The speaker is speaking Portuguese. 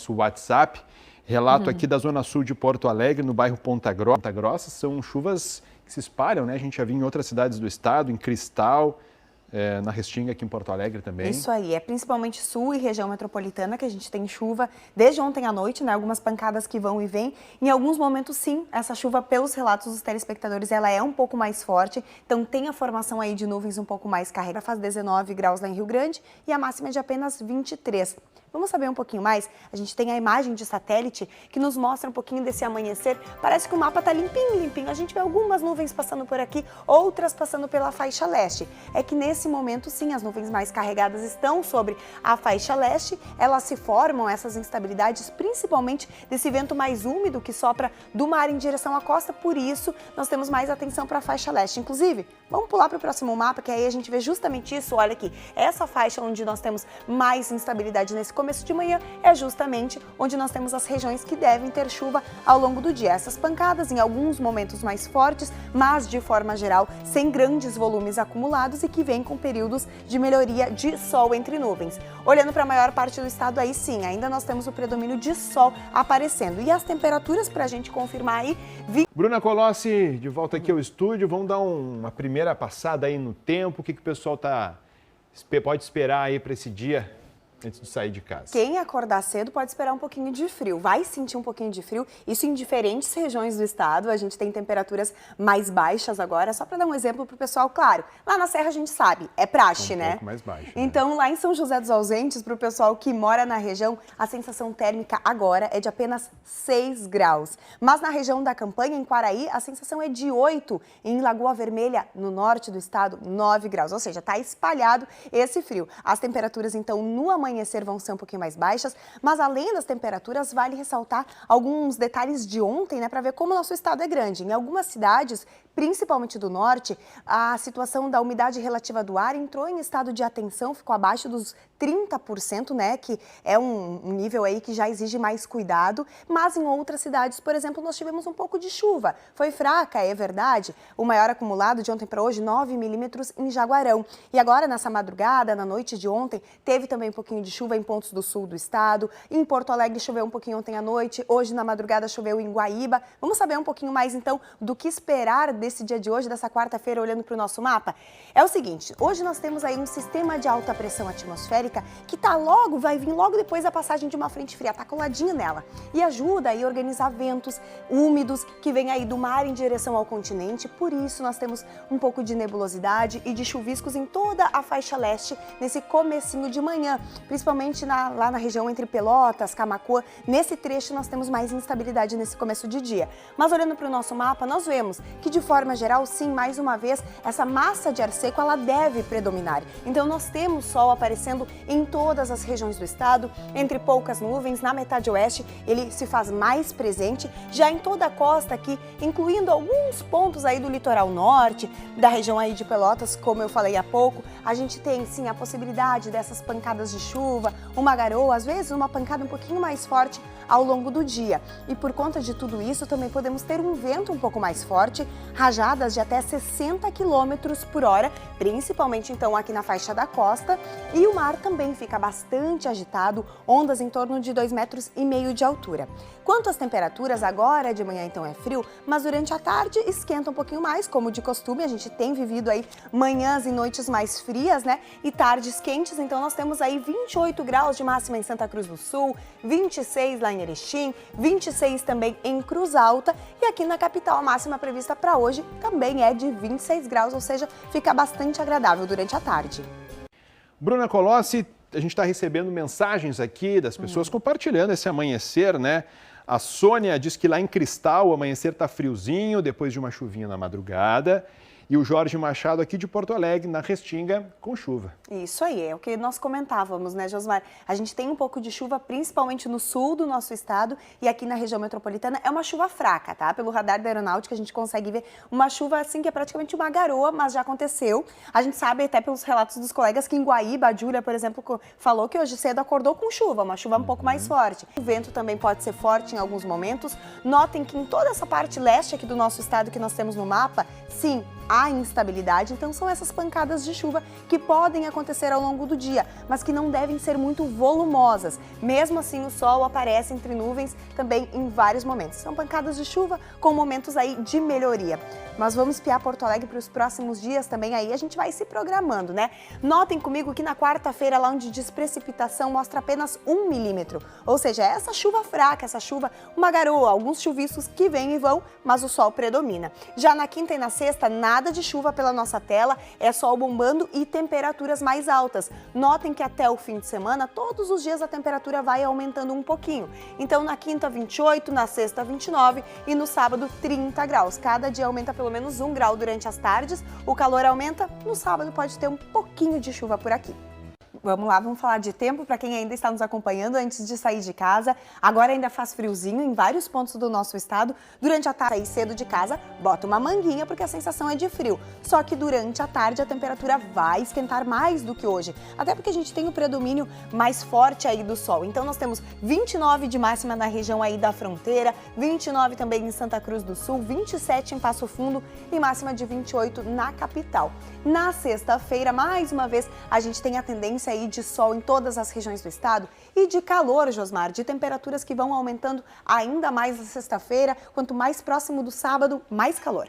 nosso WhatsApp. Relato aqui da Zona Sul de Porto Alegre, no bairro Ponta Grossa. São chuvas que se espalham, né? A gente já viu em outras cidades do estado, em Cristal, na Restinga, aqui em Porto Alegre também. Isso aí, é principalmente sul e região metropolitana que a gente tem chuva desde ontem à noite, né? Algumas pancadas que vão e vêm. Em alguns momentos, sim, essa chuva, pelos relatos dos telespectadores, ela é um pouco mais forte. Então tem a formação aí de nuvens um pouco mais carregadas. Faz 19 graus lá em Rio Grande e a máxima é de apenas 23. Vamos saber um pouquinho mais? A gente tem a imagem de satélite que nos mostra um pouquinho desse amanhecer. Parece que o mapa está limpinho, limpinho. A gente vê algumas nuvens passando por aqui, outras passando pela faixa leste. É que nesse momento, sim, as nuvens mais carregadas estão sobre a faixa leste. Elas se formam, essas instabilidades, principalmente desse vento mais úmido que sopra do mar em direção à costa. Por isso, nós temos mais atenção para a faixa leste. Inclusive, vamos pular para o próximo mapa, que aí a gente vê justamente isso. Olha aqui, essa faixa onde nós temos mais instabilidade nesse começo de manhã é justamente onde nós temos as regiões que devem ter chuva ao longo do dia. Essas pancadas em alguns momentos mais fortes, mas de forma geral sem grandes volumes acumulados e que vem com períodos de melhoria de sol entre nuvens. Olhando para a maior parte do estado, aí sim, ainda nós temos o predomínio de sol aparecendo. E as temperaturas, para a gente confirmar aí... Bruna Colossi, de volta aqui ao estúdio, vamos dar uma primeira passada aí no tempo, o que o pessoal pode esperar aí para esse dia antes de sair de casa? Quem acordar cedo pode esperar um pouquinho de frio, vai sentir um pouquinho de frio, isso em diferentes regiões do estado. A gente tem temperaturas mais baixas agora, só para dar um exemplo para o pessoal, claro, lá na Serra a gente sabe, é praxe, né? Um pouco mais baixo, então, lá em São José dos Ausentes, para o pessoal que mora na região, a sensação térmica agora é de apenas 6 graus. Mas na região da Campanha, em Quaraí, a sensação é de 8, em Lagoa Vermelha, no norte do estado, 9 graus, ou seja, está espalhado esse frio. As temperaturas, então, no amanhecer vão ser um pouquinho mais baixas, mas além das temperaturas, vale ressaltar alguns detalhes de ontem, né, para ver como o nosso estado é grande. Em algumas cidades, principalmente do norte, a situação da umidade relativa do ar entrou em estado de atenção, ficou abaixo dos 30%, né, que é um nível aí que já exige mais cuidado, mas em outras cidades, por exemplo, nós tivemos um pouco de chuva. Foi fraca, é verdade, o maior acumulado de ontem para hoje, 9 milímetros em Jaguarão. E agora, nessa madrugada, na noite de ontem, teve também um pouquinho de chuva em pontos do sul do estado. Em Porto Alegre choveu um pouquinho ontem à noite, hoje na madrugada choveu em Guaíba. Vamos saber um pouquinho mais então do que esperar desse dia de hoje, dessa quarta-feira, olhando para o nosso mapa? É o seguinte, hoje nós temos aí um sistema de alta pressão atmosférica que vai vir logo depois da passagem de uma frente fria, tá coladinho nela, e ajuda aí a organizar ventos úmidos que vêm aí do mar em direção ao continente. Por isso nós temos um pouco de nebulosidade e de chuviscos em toda a faixa leste nesse comecinho de manhã, principalmente lá na região entre Pelotas, Camaquã. Nesse trecho nós temos mais instabilidade nesse começo de dia. Mas olhando para o nosso mapa, nós vemos que de forma geral, sim, mais uma vez, essa massa de ar seco, ela deve predominar. Então nós temos sol aparecendo em todas as regiões do estado, entre poucas nuvens. Na metade oeste ele se faz mais presente, já em toda a costa aqui, incluindo alguns pontos aí do litoral norte, da região aí de Pelotas, como eu falei há pouco. A gente tem sim a possibilidade dessas pancadas de chuva, uma garoa, às vezes uma pancada um pouquinho mais forte ao longo do dia. E por conta de tudo isso, também podemos ter um vento um pouco mais forte, rajadas de até 60 km por hora, principalmente então aqui na faixa da costa, e o mar também fica bastante agitado, ondas em torno de 2,5 metros de altura. Quanto às temperaturas, agora de manhã então é frio, mas durante a tarde esquenta um pouquinho mais, como de costume. A gente tem vivido aí manhãs e noites mais frias, né, e tardes quentes. Então nós temos aí 28 graus de máxima em Santa Cruz do Sul, 26 lá em Erechim, 26 também em Cruz Alta, e aqui na capital a máxima prevista para hoje também é de 26 graus, ou seja, fica bastante agradável durante a tarde. Bruna Colossi, a gente está recebendo mensagens aqui das pessoas compartilhando esse amanhecer, né? A Sônia diz que lá em Cristal o amanhecer está friozinho, depois de uma chuvinha na madrugada. E o Jorge Machado aqui de Porto Alegre, na Restinga, com chuva. Isso aí, é o que nós comentávamos, né, Josmar? A gente tem um pouco de chuva, principalmente no sul do nosso estado, e aqui na região metropolitana é uma chuva fraca, tá? Pelo radar da aeronáutica a gente consegue ver uma chuva assim que é praticamente uma garoa, mas já aconteceu. A gente sabe até pelos relatos dos colegas que em Guaíba, a Júlia, por exemplo, falou que hoje cedo acordou com chuva, uma chuva um pouco mais forte. O vento também pode ser forte em alguns momentos. Notem que em toda essa parte leste aqui do nosso estado que nós temos no mapa, sim, a instabilidade, então são essas pancadas de chuva que podem acontecer ao longo do dia, mas que não devem ser muito volumosas. Mesmo assim, o sol aparece entre nuvens também em vários momentos. São pancadas de chuva com momentos aí de melhoria. Mas vamos espiar Porto Alegre para os próximos dias também, aí a gente vai se programando, né? Notem comigo que na quarta-feira, lá onde diz precipitação, mostra apenas 1 milímetro. Ou seja, essa chuva fraca, essa chuva, uma garoa, alguns chuviscos que vêm e vão, mas o sol predomina. Já na quinta e na sexta, nada de chuva pela nossa tela, é sol bombando e temperaturas mais altas. Notem que até o fim de semana, todos os dias a temperatura vai aumentando um pouquinho. Então, na quinta, 28, na sexta, 29 e no sábado, 30 graus. Cada dia aumenta pelo menos 1 grau durante as tardes, o calor aumenta, no sábado pode ter um pouquinho de chuva por aqui. Vamos lá, vamos falar de tempo para quem ainda está nos acompanhando antes de sair de casa. Agora ainda faz friozinho em vários pontos do nosso estado. Durante a tarde, sair cedo de casa, bota uma manguinha porque a sensação é de frio. Só que durante a tarde a temperatura vai esquentar mais do que hoje. Até porque a gente tem o predomínio mais forte aí do sol. Então nós temos 29 de máxima na região aí da fronteira, 29 também em Santa Cruz do Sul, 27 em Passo Fundo e máxima de 28 na capital. Na sexta-feira, mais uma vez, a gente tem a tendência aí de sol em todas as regiões do estado e de calor, Josmar, de temperaturas que vão aumentando ainda mais na sexta-feira. Quanto mais próximo do sábado, mais calor.